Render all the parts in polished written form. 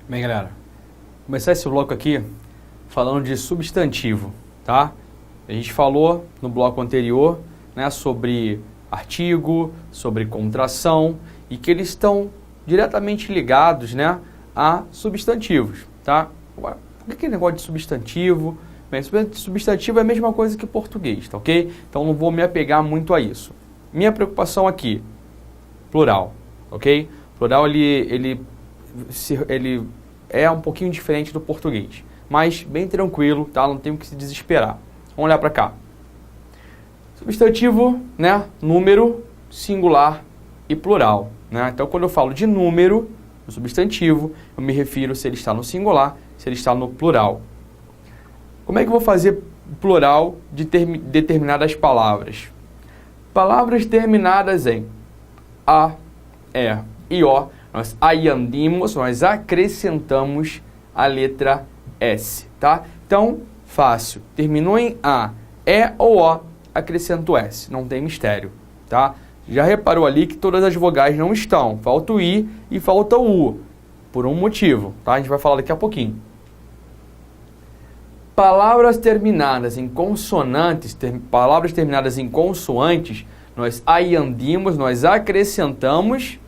Bem, galera, vou começar esse bloco aqui falando de substantivo, tá? A gente falou no bloco anterior, né, sobre artigo, sobre contração e que eles estão diretamente ligados, né, a substantivos, tá? Agora, por que é negócio de substantivo? Bem, substantivo é a mesma coisa que português, tá ok? Então não vou me apegar muito a isso. Minha preocupação aqui, plural, ok? Plural ele é um pouquinho diferente do português, mas bem tranquilo, tá? Não tenho que se desesperar. Vamos olhar para cá. Substantivo, né? Número, singular e plural, né? Então, quando eu falo de número, no substantivo, eu me refiro se ele está no singular, se ele está no plural. Como é que eu vou fazer plural de determinadas palavras? Palavras terminadas em a, e e o, nós añadimos, nós acrescentamos a letra S, tá? Então, fácil. Terminou em A, E ou O, acrescento S. Não tem mistério, tá? Já reparou ali que todas as vogais não estão. Falta o I e falta o U. Por um motivo, tá? A gente vai falar daqui a pouquinho. Palavras terminadas em consonantes, palavras terminadas em consoantes, nós añadimos, nós acrescentamos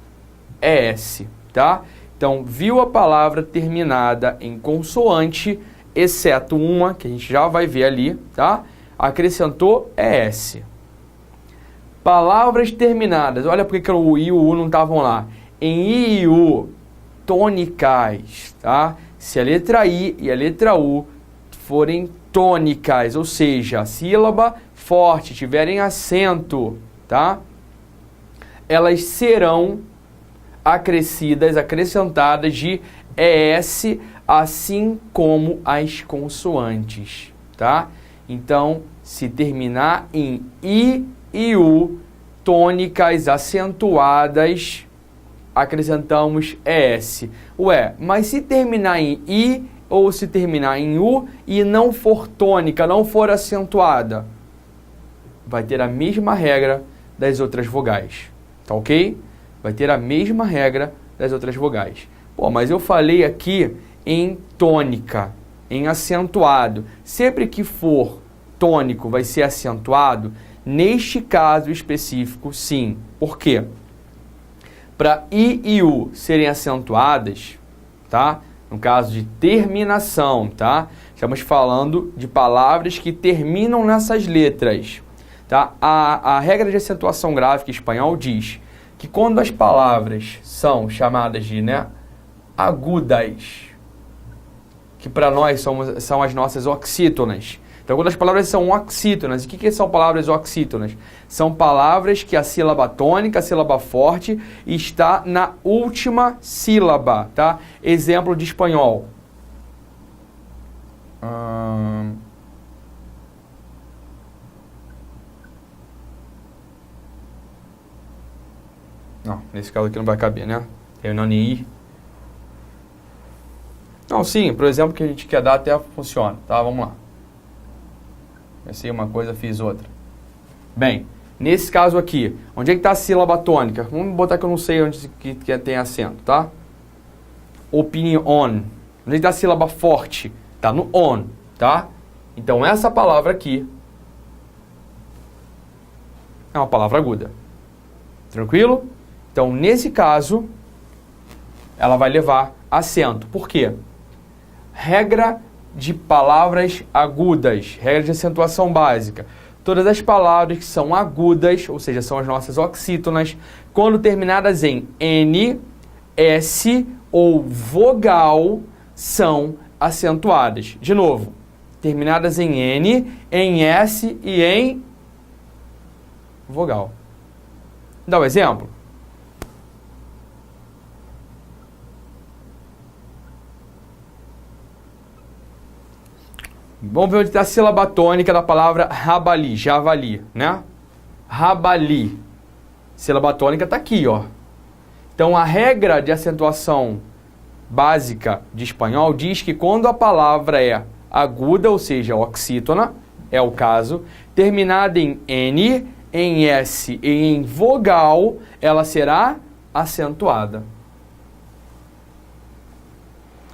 ES, tá? Então, viu a palavra terminada em consoante, exceto uma, que a gente já vai ver ali, tá? Acrescentou ES. Palavras terminadas, olha por que o I e o U não estavam lá. Em I e U, tônicas, tá? Se a letra I e a letra U forem tônicas, ou seja, a sílaba forte, tiverem acento, tá? Elas serão acrescidas, acrescentadas de ES, assim como as consoantes, tá? Então, se terminar em I e U, tônicas acentuadas, acrescentamos ES. Ué, mas se terminar em I ou se terminar em U e não for tônica, não for acentuada, vai ter a mesma regra das outras vogais, tá ok? Vai ter a mesma regra das outras vogais. Pô, mas eu falei aqui em tônica, em acentuado. Sempre que for tônico vai ser acentuado? Neste caso específico, sim. Por quê? Para I e U serem acentuadas, tá? No caso de terminação, tá? Estamos falando de palavras que terminam nessas letras, tá? A regra de acentuação gráfica em espanhol diz que quando as palavras são chamadas de, né, agudas, que para nós são as nossas oxítonas. Então, quando as palavras são oxítonas, o que são palavras oxítonas? São palavras que a sílaba tônica, a sílaba forte, está na última sílaba, tá? Exemplo de espanhol. Não, nesse caso aqui não vai caber, né? Terminando em I. Não, sim, por exemplo, que a gente quer dar até funciona, tá? Vamos lá. Pensei uma coisa, fiz outra. Bem, nesse caso aqui, onde é que está a sílaba tônica? Vamos botar que eu não sei onde que tem acento, tá? Opinion. Onde é que está a sílaba forte? Está no on, tá? Então, essa palavra aqui é uma palavra aguda. Tranquilo? Então, nesse caso, ela vai levar acento. Por quê? Regra de palavras agudas, regra de acentuação básica. Todas as palavras que são agudas, ou seja, são as nossas oxítonas, quando terminadas em N, S ou vogal, são acentuadas. De novo, terminadas em N, em S e em vogal. Dá um exemplo? Vamos ver onde está a sílaba tônica da palavra rabali, javali, né? Rabali. Sílaba tônica está aqui, ó. Então, a regra de acentuação básica de espanhol diz que quando a palavra é aguda, ou seja, oxítona, é o caso, terminada em N, em S e em vogal, ela será acentuada.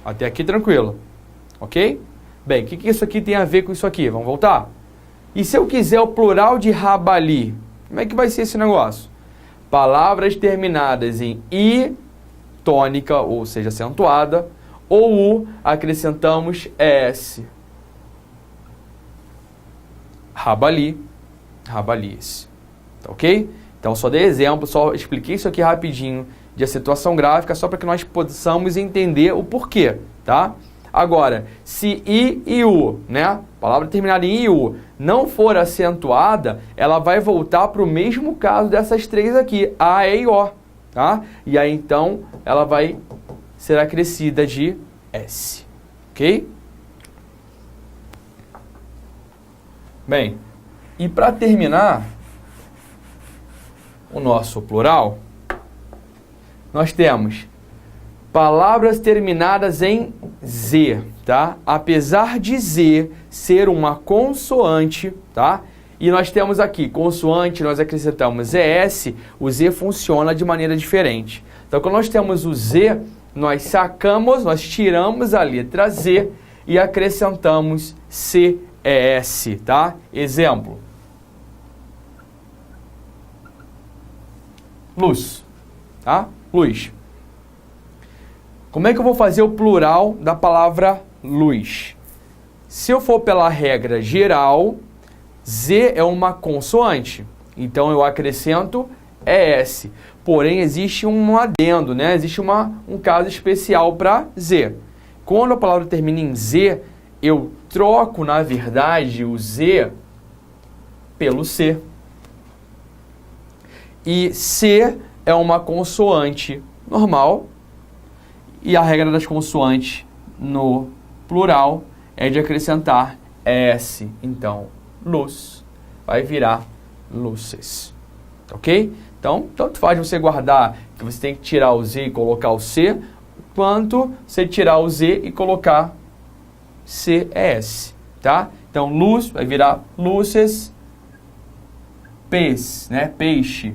Até aqui tranquilo. Ok? Bem, o que isso aqui tem a ver com isso aqui? Vamos voltar? E se eu quiser o plural de rabali? Como é que vai ser esse negócio? Palavras terminadas em I, tônica, ou seja, acentuada, ou U, acrescentamos ES. Rabali, rabalis. Tá ok? Então, só dei exemplo, só expliquei isso aqui rapidinho de acentuação gráfica, só para que nós possamos entender o porquê, tá? Agora, se I e U, né? Palavra terminada em I e U, não for acentuada, ela vai voltar para o mesmo caso dessas três aqui, A, E e O, tá? E aí, então, ela vai ser acrescida de S, ok? Bem, e para terminar o nosso plural, nós temos palavras terminadas em Z, tá? Apesar de Z ser uma consoante, tá? E nós temos aqui consoante, nós acrescentamos ES, o Z funciona de maneira diferente. Então, quando nós temos o Z, nós sacamos, nós tiramos a letra Z e acrescentamos CES, tá? Exemplo. Luz, tá? Luz. Como é que eu vou fazer o plural da palavra luz? Se eu for pela regra geral, Z é uma consoante, então eu acrescento ES. Porém, existe um adendo, né? Existe um caso especial para Z. Quando a palavra termina em Z, eu troco, na verdade, o Z pelo C. E C é uma consoante normal. E a regra das consoantes no plural é de acrescentar S. Então, luz vai virar luzes. Ok? Então, tanto faz você guardar que você tem que tirar o Z e colocar o C, quanto você tirar o Z e colocar CES. Tá? Então, luz vai virar luzes. Peixe, né? Peixe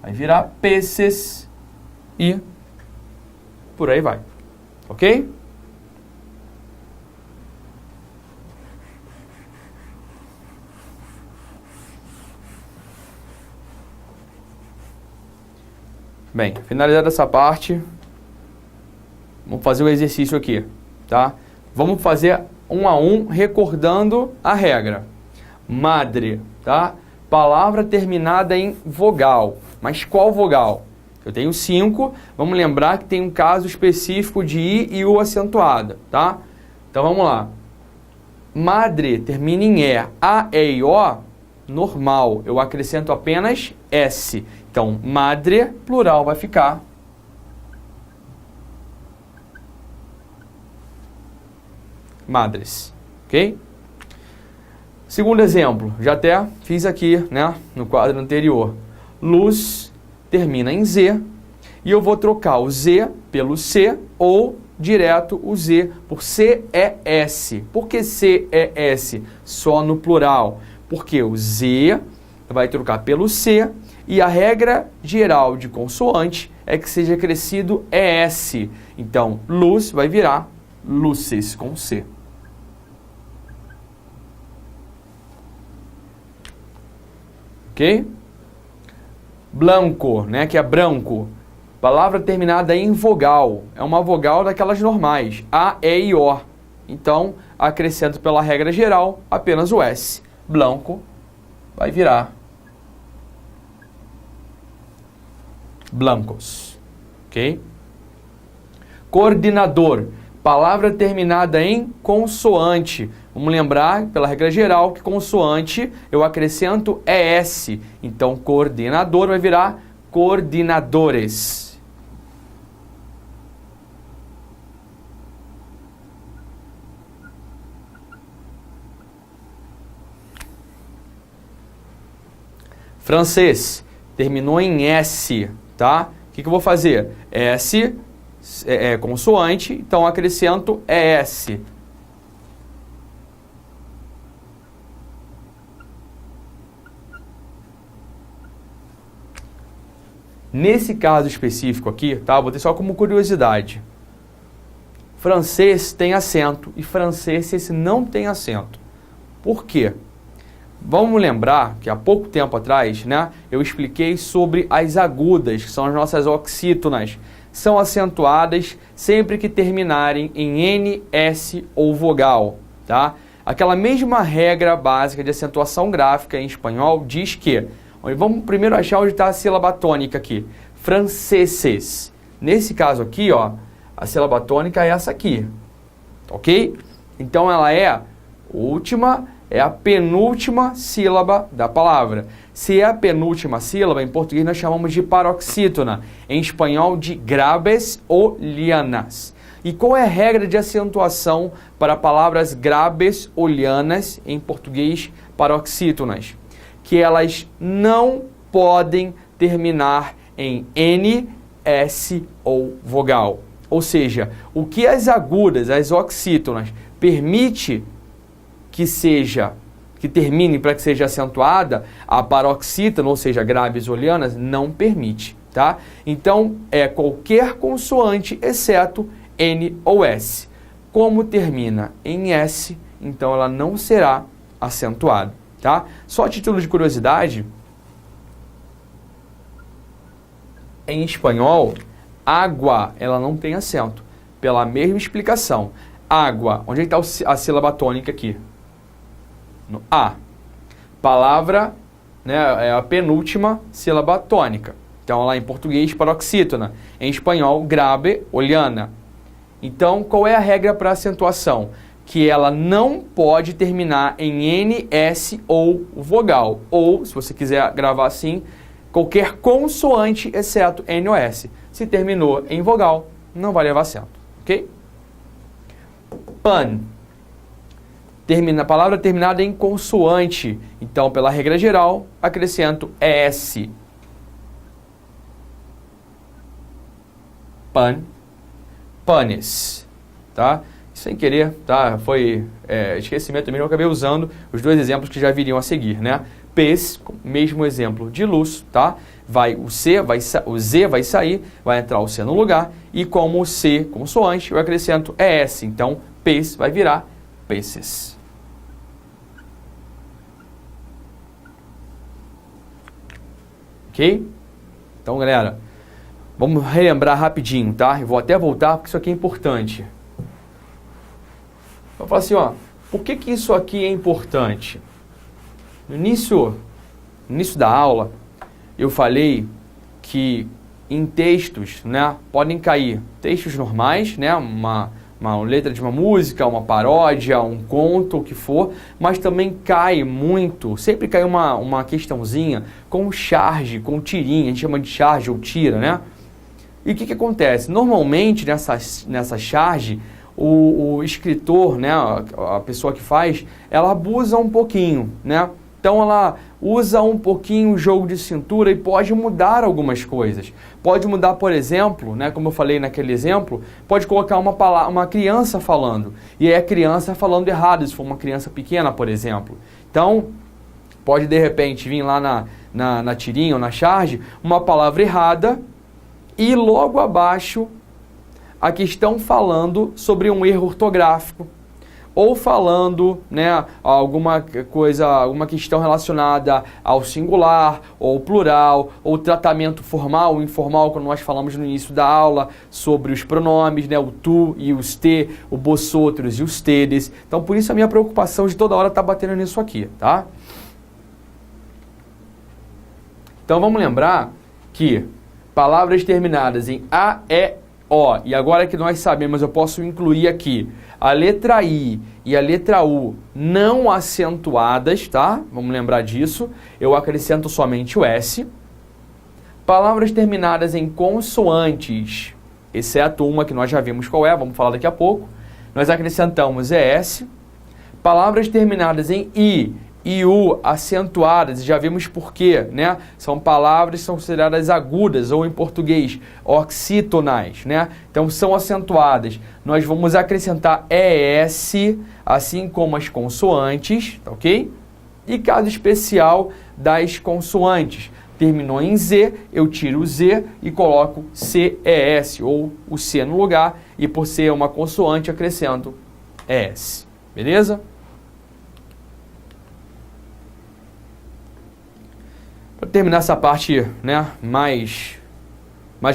vai virar peces e por aí vai. Ok? Bem, finalizada essa parte, vamos fazer o exercício aqui, tá? Vamos fazer um a um, recordando a regra. Madre, tá? Palavra terminada em vogal. Mas qual vogal? Eu tenho 5, vamos lembrar que tem um caso específico de I e U acentuada, tá? Então vamos lá. Madre termina em E. A, E e O, normal. Eu acrescento apenas S. Então, madre, plural, vai ficar madres, ok? Segundo exemplo, já até fiz aqui, né, no quadro anterior. Luz termina em Z e eu vou trocar o Z pelo C ou direto o Z por CES. Por que CES? Só no plural. Porque o Z vai trocar pelo C e a regra geral de consoante é que seja acrescido ES. Então, luz vai virar luces com C. Ok? Blanco, né, que é branco. Palavra terminada em vogal. É uma vogal daquelas normais. A, E e O. Então, acrescento pela regra geral apenas o S. Blanco vai virar blancos. Ok? Coordenador. Palavra terminada em consoante. Vamos lembrar, pela regra geral, que consoante eu acrescento ES. Então, coordenador vai virar coordenadores. Francês. Terminou em S, tá? O que eu vou fazer? S é consoante, então acrescento ES. Nesse caso específico aqui, tá? Vou ter só como curiosidade. francês tem acento e francês não tem acento. Por quê? Vamos lembrar que há pouco tempo atrás, né, eu expliquei sobre as agudas, que são as nossas oxítonas. São acentuadas sempre que terminarem em N, S ou vogal, tá? Aquela mesma regra básica de acentuação gráfica em espanhol diz que, vamos primeiro achar onde está a sílaba tônica aqui, franceses. Nesse caso aqui, ó, a sílaba tônica é essa aqui, ok? Então ela é a última, é a penúltima sílaba da palavra. Se é a penúltima sílaba, em português nós chamamos de paroxítona, em espanhol de graves ou lianas. E qual é a regra de acentuação para palavras graves ou lianas, em português paroxítonas? Que elas não podem terminar em N, S ou vogal. Ou seja, o que as agudas, as oxítonas, permite que termine para que seja acentuada, a paroxítona, ou seja, graves ou lianas, não permite, tá? Então, é qualquer consoante, exceto N ou S. Como termina em S, então ela não será acentuada, tá? Só a título de curiosidade, em espanhol, água, ela não tem acento, pela mesma explicação. Água, onde está a sílaba tônica aqui? No A. Palavra, né, é a penúltima sílaba tônica. Então, lá em português, paroxítona. Em espanhol, grave ou liana. Então, qual é a regra para acentuação? Que ela não pode terminar em N, S ou vogal. Ou, se você quiser gravar assim, qualquer consoante, exceto N ou S. Se terminou em vogal, não vai levar acento. Ok? Pan. A palavra terminada em consoante. Então, pela regra geral, acrescento ES. Pan. Panes. Tá? Sem querer, tá? Foi esquecimento mesmo, eu acabei usando os dois exemplos que já viriam a seguir, né? Pes, mesmo exemplo de luz, tá? O Z vai sair, vai entrar o C no lugar, e como o C consoante, eu acrescento ES. Então, pes vai virar peces. Ok? Então, galera, vamos relembrar rapidinho, tá? Eu vou até voltar, porque isso aqui é importante. Eu falo assim, ó, por que isso aqui é importante? No início da aula, eu falei que em textos, né, podem cair textos normais, né, uma letra de uma música, uma paródia, um conto, o que for, mas também cai muito, sempre cai uma questãozinha com charge, com tirinha, a gente chama de charge ou tira, né? E o que acontece? Normalmente nessa charge, o escritor, né, a pessoa que faz, ela abusa um pouquinho, né? Então ela usa um pouquinho o jogo de cintura e pode mudar algumas coisas. Pode mudar, por exemplo, né, como eu falei naquele exemplo, pode colocar uma criança falando. E é a criança falando errado, se for uma criança pequena, por exemplo. Então, pode de repente vir lá na tirinha ou na charge uma palavra errada e logo abaixo a questão falando sobre um erro ortográfico. Ou falando, né, alguma questão relacionada ao singular, ou plural, ou tratamento formal ou informal, quando nós falamos no início da aula sobre os pronomes, né, o tu e os te, o vosotros e os tedes. Então, por isso a minha preocupação de toda hora tá batendo nisso aqui, tá? Então, vamos lembrar que palavras terminadas em A, E, O, e agora que nós sabemos, eu posso incluir aqui a letra I e a letra U não acentuadas, tá? Vamos lembrar disso. Eu acrescento somente o S. Palavras terminadas em consoantes, exceto uma que nós já vimos qual é, vamos falar daqui a pouco. Nós acrescentamos ES. Palavras terminadas em I e U acentuadas, já vimos por quê, né? São palavras que são consideradas agudas, ou em português, oxítonais, né? Então são acentuadas. Nós vamos acrescentar ES, assim como as consoantes, tá ok? E caso especial das consoantes. terminou em Z, eu tiro o Z e coloco CES, ou o C no lugar, e por ser uma consoante, acrescento ES. Beleza? Para terminar essa parte, né, mais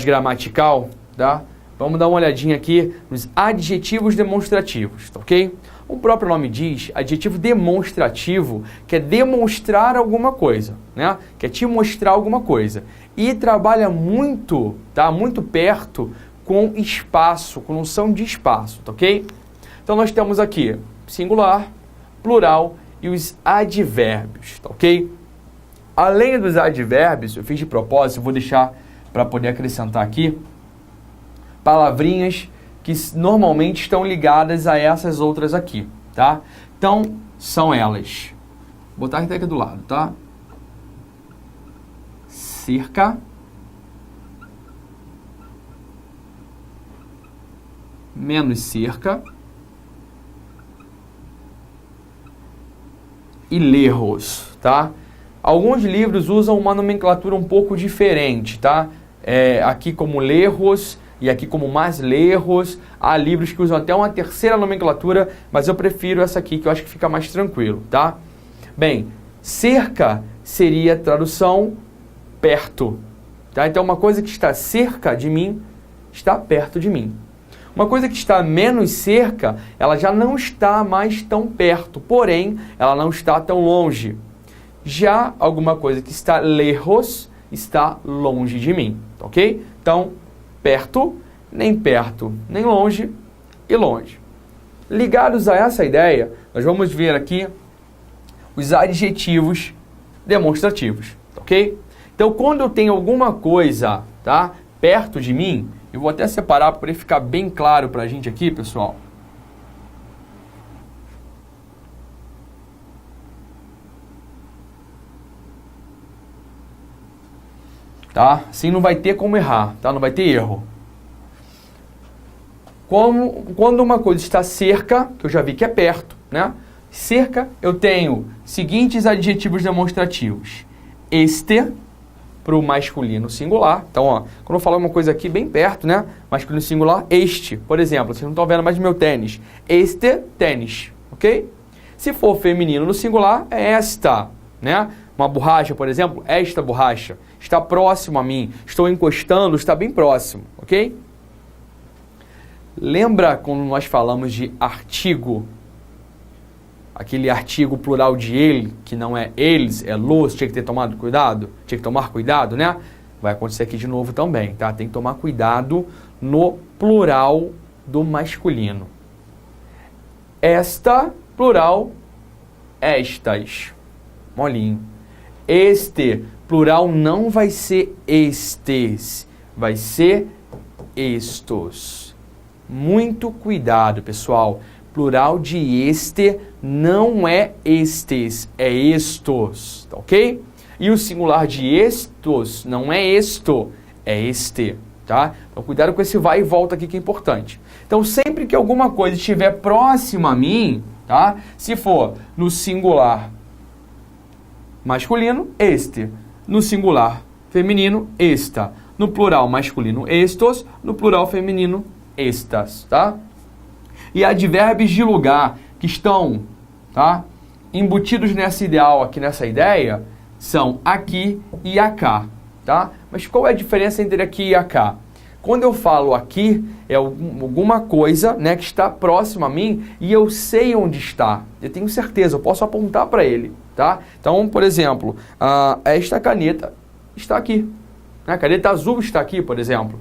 gramatical, tá? Vamos dar uma olhadinha aqui nos adjetivos demonstrativos, tá, ok? O próprio nome diz, adjetivo demonstrativo, quer demonstrar alguma coisa, né? Quer te mostrar alguma coisa. E trabalha muito, tá? Muito perto com espaço, com noção de espaço, tá, ok? Então nós temos aqui singular, plural e os advérbios, tá, ok? Além dos advérbios, eu fiz de propósito, vou deixar para poder acrescentar aqui, palavrinhas que normalmente estão ligadas a essas outras aqui, tá? Então, são elas. Vou botar até aqui do lado, tá? Cerca. Menos cerca. E lerros, tá? Alguns livros usam uma nomenclatura um pouco diferente, tá? Aqui como lerros e aqui como mais lerros. Há livros que usam até uma terceira nomenclatura, mas eu prefiro essa aqui, que eu acho que fica mais tranquilo, tá? Bem, cerca seria a tradução perto, tá? Então, uma coisa que está cerca de mim, está perto de mim. Uma coisa que está menos cerca, ela já não está mais tão perto, porém, ela não está tão longe. Já alguma coisa que está lejos, está longe de mim, ok? Então, perto, nem longe e longe. Ligados a essa ideia, nós vamos ver aqui os adjetivos demonstrativos, ok? Então, quando eu tenho alguma coisa, tá, perto de mim, eu vou até separar para ele ficar bem claro para a gente aqui, pessoal. Tá? Assim não vai ter como errar, tá? Não vai ter erro. Quando uma coisa está cerca, que eu já vi que é perto, né? Cerca, eu tenho seguintes adjetivos demonstrativos. Este, para o masculino singular. Então, ó, quando eu falar uma coisa aqui bem perto, né? Masculino singular, este. Por exemplo, vocês não estão vendo mais meu tênis. Este tênis, ok? Se for feminino no singular, é esta, né? Uma borracha, por exemplo, esta borracha. Está próximo a mim. Estou encostando, está bem próximo, ok? Lembra quando nós falamos de artigo? Aquele artigo plural de ele, que não é eles, é los, tinha que ter tomado cuidado? Tinha que tomar cuidado, né? Vai acontecer aqui de novo também, tá? Tem que tomar cuidado no plural do masculino. Esta, plural, estas. Molinho. Este, plural, não vai ser estes, vai ser estos. Muito cuidado, pessoal. Plural de este não é estes, é estos, tá, ok? E o singular de estos não é esto, é este, tá? Então cuidado com esse vai e volta aqui que é importante. Então sempre que alguma coisa estiver próxima a mim, tá? Se for no singular masculino, este. No singular feminino, esta. No plural masculino, estos. No plural feminino, estas, tá? E advérbios de lugar que estão, tá, embutidos nessa ideal aqui, nessa ideia, são aqui e acá, tá? Mas qual é a diferença entre aqui e acá? Quando eu falo aqui, é alguma coisa, né, que está próxima a mim e eu sei onde está. Eu tenho certeza, eu posso apontar para ele, tá? Então, por exemplo, esta caneta está aqui. A caneta azul está aqui, por exemplo.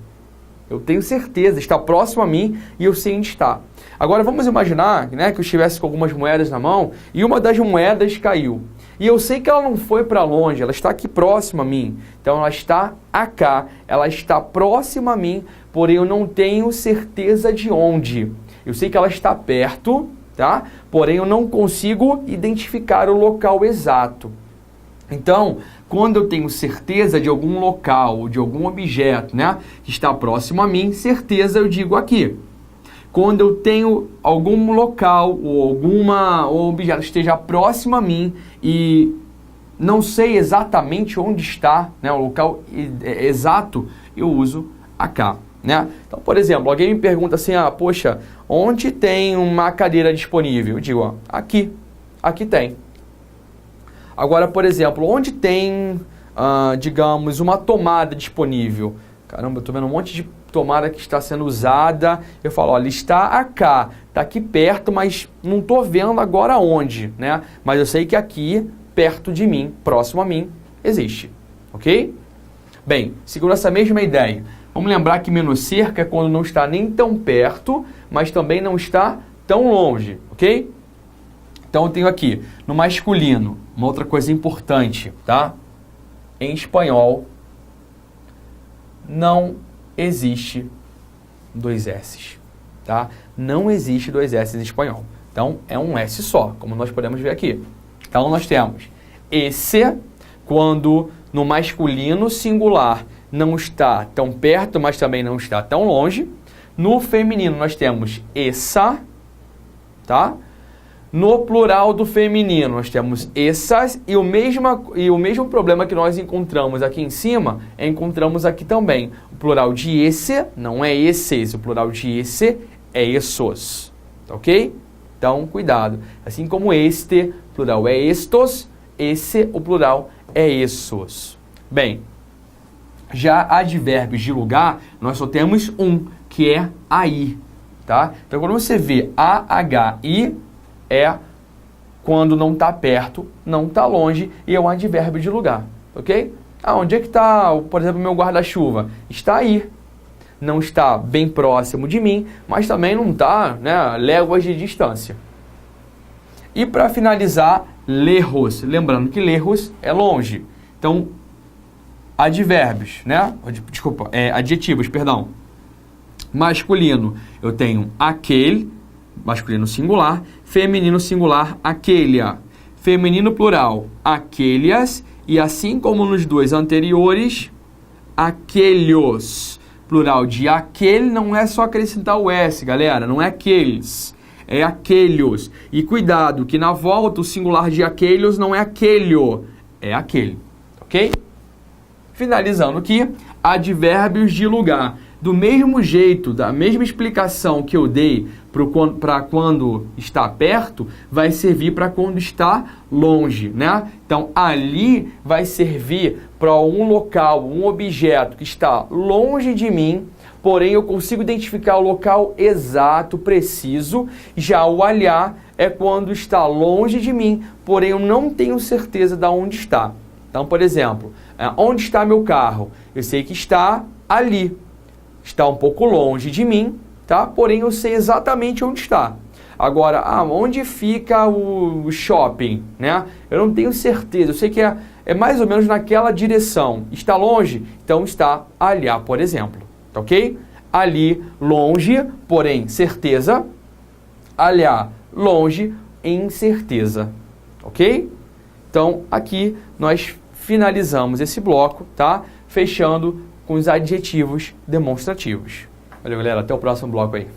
Eu tenho certeza, está próximo a mim e eu sei onde está. Agora, vamos imaginar, né, que eu estivesse com algumas moedas na mão e uma das moedas caiu. E eu sei que ela não foi para longe, ela está aqui próxima a mim. Então, ela está acá, ela está próxima a mim, porém eu não tenho certeza de onde. Eu sei que ela está perto, tá? Porém eu não consigo identificar o local exato. Então, quando eu tenho certeza de algum local, de algum objeto, né, que está próximo a mim, certeza eu digo aqui. Quando eu tenho algum local ou algum objeto que esteja próximo a mim e não sei exatamente onde está, né, o local exato, eu uso AK, né? Então, por exemplo, alguém me pergunta assim, poxa, onde tem uma cadeira disponível? Eu digo, aqui tem. Agora, por exemplo, onde tem, digamos, uma tomada disponível? Caramba, eu estou vendo um monte de tomada que está sendo usada. Eu falo, olha, está AK, está aqui perto, mas não estou vendo agora onde, né? Mas eu sei que aqui, perto de mim, próximo a mim, existe, ok? Bem, segundo essa mesma ideia, vamos lembrar que menos cerca é quando não está nem tão perto, mas também não está tão longe, ok? Então eu tenho aqui, no masculino, uma outra coisa importante, tá? Em espanhol, não existe dois S's, tá? Não existe dois S's em espanhol. Então, é um S só, como nós podemos ver aqui. Então, nós temos esse, quando no masculino singular não está tão perto, mas também não está tão longe. No feminino, nós temos essa, tá? No plural do feminino, nós temos essas, e o mesmo problema que nós encontramos aqui em cima, encontramos aqui também. O plural de esse não é esses, o plural de esse é essos, tá ok? Então, cuidado. Assim como este, o plural é estos, esse, o plural é essos. Bem, já advérbios de lugar, nós só temos um, que é aí, tá? Então, quando você vê AHI, é quando não está perto, não está longe, e é um advérbio de lugar, ok? Onde é que está, por exemplo, o meu guarda-chuva? Está aí. Não está bem próximo de mim, mas também não está, né, léguas de distância. E para finalizar, lejos. Lembrando que lejos é longe. Então, advérbios, né? Desculpa, adjetivos, perdão. Masculino, eu tenho aquele, masculino singular. Feminino singular, aquelia. Feminino plural, aquelias. E assim como nos dois anteriores, aquelhos. Plural de aquele não é só acrescentar o S, galera. Não é aqueles, é aquelhos. E cuidado, que na volta o singular de aquelhos não é aquelho, é aquele. Ok? Finalizando aqui, advérbios de lugar. Do mesmo jeito, da mesma explicação que eu dei para quando está perto, vai servir para quando está longe, né? Então, ali vai servir para um local, um objeto que está longe de mim, porém eu consigo identificar o local exato, preciso. Já o alhar é quando está longe de mim, porém eu não tenho certeza de onde está. Então, por exemplo, onde está meu carro? Eu sei que está ali. Está um pouco longe de mim, tá? Porém, eu sei exatamente onde está. Agora, onde fica o shopping, né? Eu não tenho certeza. Eu sei que é mais ou menos naquela direção. Está longe? Então, está ali, por exemplo. Tá ok? Ali, longe, porém, certeza. Ali, longe, incerteza. Ok? Então, aqui nós finalizamos esse bloco, tá? Fechando com os adjetivos demonstrativos. Valeu, galera. Até o próximo bloco aí.